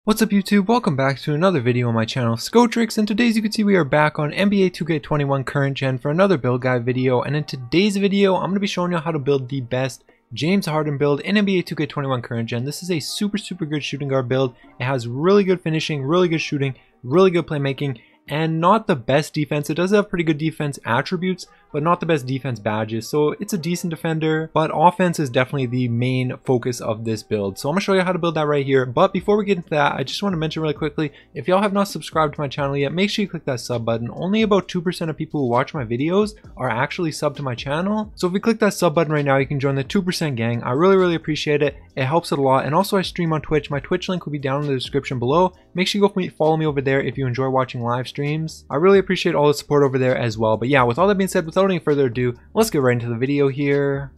What's up YouTube? Welcome back to another video on my channel Skotrix, and today as you can see we are back on NBA 2K21 current gen for another build guide video. And in today's video I'm going to be showing you how to build the best James Harden build in NBA 2K21 current gen. This is a super good shooting guard build. It has really good finishing, really good shooting, really good playmaking, and not the best defense. It does have pretty good defense attributes, but not the best defense badges. So it's a decent defender, but offense is definitely the main focus of this build. So I'm gonna show you how to build that right here. But before we get into that, I just want to mention really quickly, if y'all have not subscribed to my channel yet, make sure you click that sub button. Only about 2% of people who watch my videos are actually subbed to my channel. So if you click that sub button right now, you can join the 2% gang. I really appreciate it. It helps it a lot. And also I stream on Twitch. My Twitch link will be down in the description below. Make sure you go follow me over there if you enjoy watching live streams. I really appreciate all the support over there as well. But yeah, with all that being said, without any further ado, let's get right into the video here.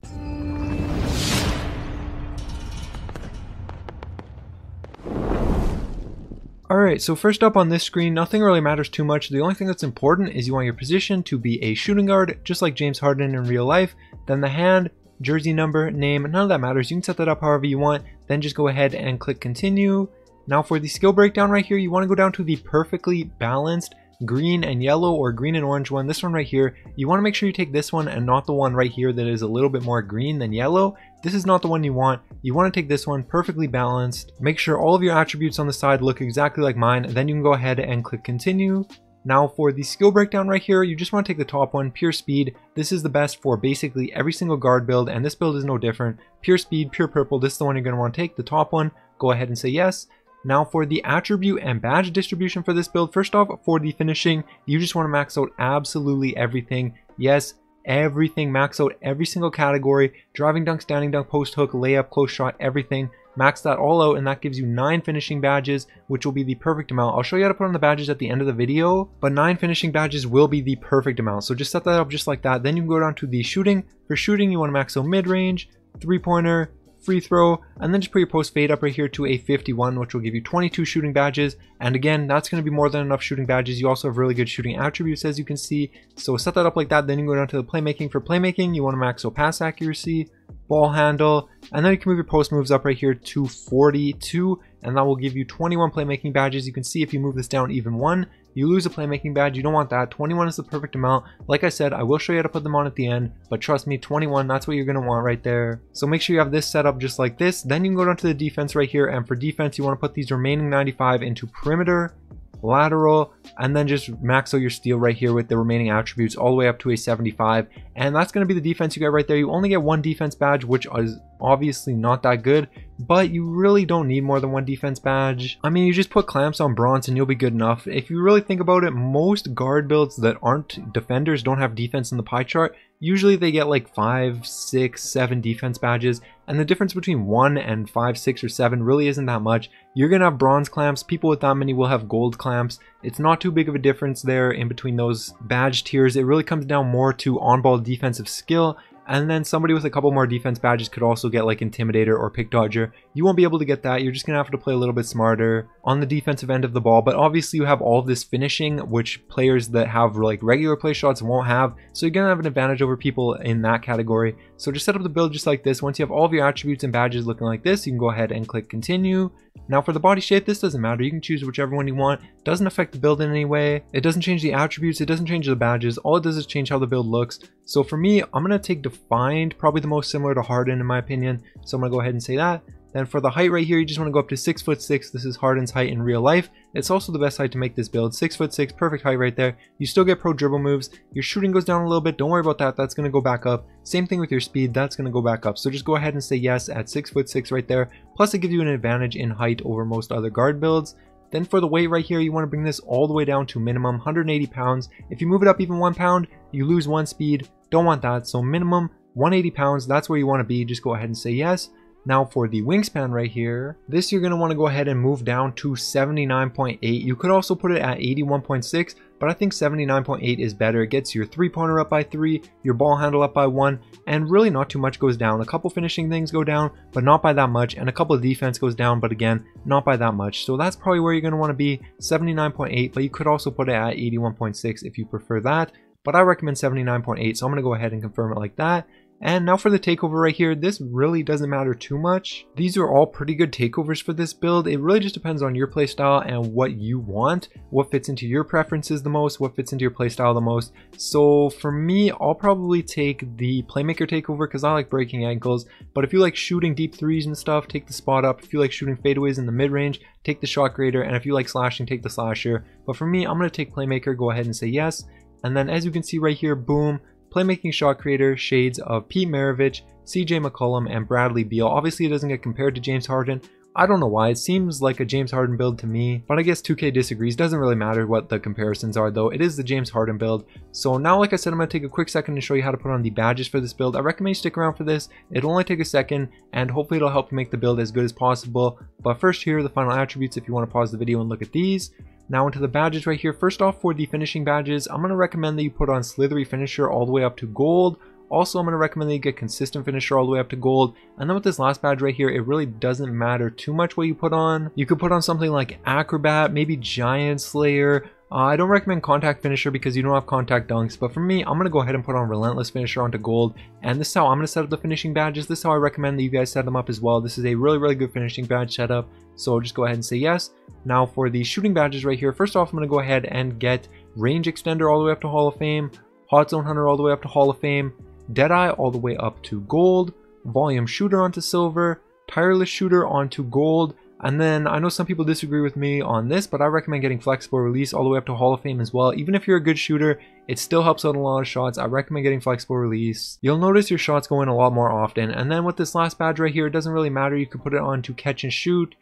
Alright, so first up on this screen, nothing really matters too much. The only thing that's important is you want your position to be a shooting guard, just like James Harden in real life. Then the hand, jersey number, name, none of that matters. You can set that up however you want. Then just go ahead and click continue. Now for the skill breakdown right here, you want to go down to the perfectly balanced green and yellow or green and orange one. This one right here, you want to make sure you take this one and not the one right here that is a little bit more green than yellow. This is not the one you want. You want to take this one, perfectly balanced. Make sure all of your attributes on the side look exactly like mine. Then you can go ahead and click continue. Now for the skill breakdown right here, you just want to take the top one, pure speed. This is the best for basically every single guard build, and this build is no different. Pure speed, pure purple, this is the one you're going to want to take, the top one. Go ahead and say yes. Now for the attribute and badge distribution for this build, first off, for the finishing, you just want to max out absolutely everything. Yes, everything, max out every single category, driving dunk, standing dunk, post hook, layup, close shot, everything. Max that all out and that gives you 9 finishing badges, which will be the perfect amount. I'll show you how to put on the badges at the end of the video, but 9 finishing badges will be the perfect amount. So just set that up just like that. Then you can go down to the shooting. For shooting, you want to max out mid-range, three-pointer, free throw, and then just put your post fade up right here to a 51, which will give you 22 shooting badges. And again, that's going to be more than enough shooting badges. You also have really good shooting attributes, as you can see. So set that up like that. Then you can go down to the playmaking. For playmaking, you want to max out pass accuracy, ball handle, and then you can move your post moves up right here to 42, and that will give you 21 playmaking badges. You can see if you move this down even one, you lose a playmaking badge. You don't want that. 21 is the perfect amount. Like I said, I will show you how to put them on at the end, but trust me, 21, that's what you're going to want right there. So make sure you have this set up just like this. Then you can go down to the defense right here, and for defense, you want to put these remaining 95 into perimeter, lateral, and then just max out your steal right here with the remaining attributes all the way up to a 75, and that's going to be the defense you get right there. You only get one defense badge, which is obviously not that good, but you really don't need more than one defense badge. I mean, you just put clamps on bronze and you'll be good enough. If you really think about it, most guard builds that aren't defenders don't have defense in the pie chart. Usually they get like 5, 6, 7 defense badges, and the difference between 1 and 5, 6, or 7 really isn't that much. You're gonna have bronze clamps. People with that many will have gold clamps. It's not too big of a difference there in between those badge tiers. It really comes down more to on-ball defensive skill. And then somebody with a couple more defense badges could also get like Intimidator or Pick Dodger. You won't be able to get that. You're just going to have to play a little bit smarter on the defensive end of the ball. But obviously you have all of this finishing, which players that have like regular play shots won't have. So you're going to have an advantage over people in that category. So just set up the build just like this. Once you have all of your attributes and badges looking like this, you can go ahead and click continue. Now for the body shape, this doesn't matter. You can choose whichever one you want. It doesn't affect the build in any way. It doesn't change the attributes. It doesn't change the badges. All it does is change how the build looks. So for me, I'm going to take defined, probably the most similar to Harden in my opinion. So I'm going to go ahead and say that. Then for the height right here, you just want to go up to 6'6". This is Harden's height in real life. It's also the best height to make this build. 6'6", perfect height right there. You still get pro dribble moves. Your shooting goes down a little bit. Don't worry about that. That's going to go back up. Same thing with your speed. That's going to go back up. So just go ahead and say yes at 6'6" right there. Plus it gives you an advantage in height over most other guard builds. Then for the weight right here, you want to bring this all the way down to minimum 180 pounds. If you move it up even 1 pound, you lose 1 speed. Don't want that. So minimum 180 pounds. That's where you want to be. Just go ahead and say yes. Now for the wingspan right here, this you're going to want to go ahead and move down to 79.8. You could also put it at 81.6, but I think 79.8 is better. It gets your three-pointer up by 3, your ball handle up by 1, and really not too much goes down. A couple finishing things go down, but not by that much, and a couple of defense goes down, but again, not by that much. So that's probably where you're going to want to be, 79.8, but you could also put it at 81.6 if you prefer that, but I recommend 79.8, so I'm going to go ahead and confirm it like that. And now for the takeover right here, this really doesn't matter too much. These are all pretty good takeovers for this build. It really just depends on your playstyle and what you want, what fits into your preferences the most, what fits into your playstyle the most. So for me, I'll probably take the Playmaker takeover because I like breaking ankles. But if you like shooting deep threes and stuff, take the spot up. If you like shooting fadeaways in the mid-range, take the shot creator. And if you like slashing, take the slasher. But for me, I'm going to take Playmaker, go ahead and say yes. And then as you can see right here, boom. Playmaking shot creator, shades of Pete Maravich, CJ McCollum, and Bradley Beal. Obviously it doesn't get compared to James Harden. I don't know why, it seems like a James Harden build to me, but I guess 2K disagrees. Doesn't really matter what the comparisons are though, it is the James Harden build. So now, like I said, I'm going to take a quick second to show you how to put on the badges for this build. I recommend you stick around for this, it'll only take a second, and hopefully it'll help you make the build as good as possible. But first, here are the final attributes if you want to pause the video and look at these. Now into the badges right here. First off, for the finishing badges, I'm going to recommend that you put on Slithery Finisher all the way up to gold. Also, I'm going to recommend that you get Consistent Finisher all the way up to gold. And then with this last badge right here, it really doesn't matter too much what you put on. You could put on something like Acrobat, maybe Giant Slayer. I don't recommend Contact Finisher because you don't have Contact Dunks, but for me, I'm going to go ahead and put on Relentless Finisher onto gold, and this is how I'm going to set up the finishing badges. This is how I recommend that you guys set them up as well. This is a really good finishing badge setup, so just go ahead and say yes. Now for the shooting badges right here, first off, I'm going to go ahead and get Range Extender all the way up to Hall of Fame, Hot Zone Hunter all the way up to Hall of Fame, Deadeye all the way up to gold, Volume Shooter onto silver, Tireless Shooter onto gold. And then I know some people disagree with me on this, but I recommend getting Flexible Release all the way up to Hall of Fame as well. Even if you're a good shooter, it still helps out a lot of shots. I recommend getting Flexible Release. You'll notice your shots go in a lot more often. And then with this last badge right here, it doesn't really matter. You could put it on to Catch and Shoot,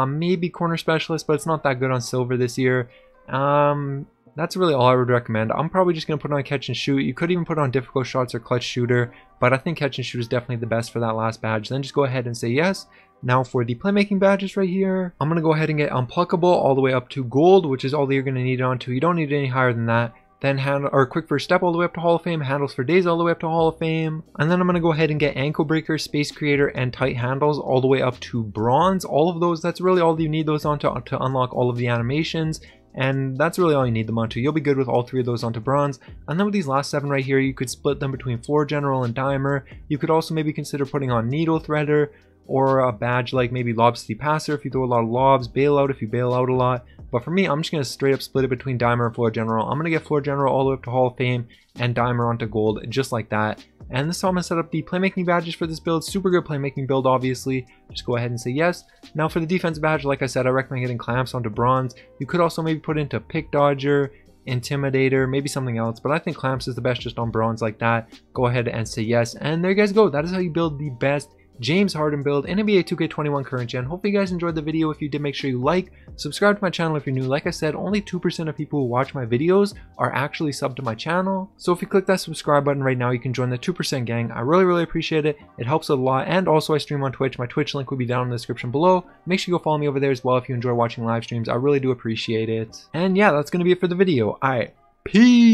maybe Corner Specialist, but it's not that good on silver this year. That's really all I would recommend. I'm probably just going to put on Catch and Shoot. You could even put on Difficult Shots or Clutch Shooter, but I think Catch and Shoot is definitely the best for that last badge. Then just go ahead and say yes. Now for the Playmaking badges right here, I'm going to go ahead and get Unpluckable all the way up to gold, which is all that you're going to need it onto. You don't need it any higher than that. Then Quick First Step all the way up to Hall of Fame, Handles for Days all the way up to Hall of Fame. And then I'm going to go ahead and get Ankle Breaker, Space Creator, and Tight Handles all the way up to bronze. All of those, that's really all you need those on to unlock all of the animations. And that's really all you need them onto. You'll be good with all three of those onto bronze. And then with these last 7 right here, you could split them between Floor General and Dimer. You could also maybe consider putting on Needle Threader, or a badge like maybe Lob City Passer if you throw a lot of lobs, Bailout if you bail out a lot. But for me, I'm just going to straight up split it between Dimer and Floor General. I'm going to get Floor General all the way up to Hall of Fame and Dimer onto gold, just like that. And this is how I'm going to set up the Playmaking badges for this build. Super good Playmaking build, obviously. Just go ahead and say yes. Now for the defensive badge, like I said, I recommend getting Clamps onto bronze. You could also maybe put into Pick Dodger, Intimidator, maybe something else, but I think Clamps is the best just on bronze like that. Go ahead and say yes. And there you guys go. That is how you build the best James Harden build in NBA 2K21 current gen. Hopefully you guys enjoyed the video. If you did, make sure you like, subscribe to my channel if you're new. Like I said, only 2% of people who watch my videos are actually subbed to my channel. So if you click that subscribe button right now, you can join the 2% gang. I really appreciate it. It helps a lot. And also I stream on Twitch. My Twitch link will be down in the description below. Make sure you go follow me over there as well if you enjoy watching live streams. I really do appreciate it. And yeah, that's going to be it for the video. Alright, peace.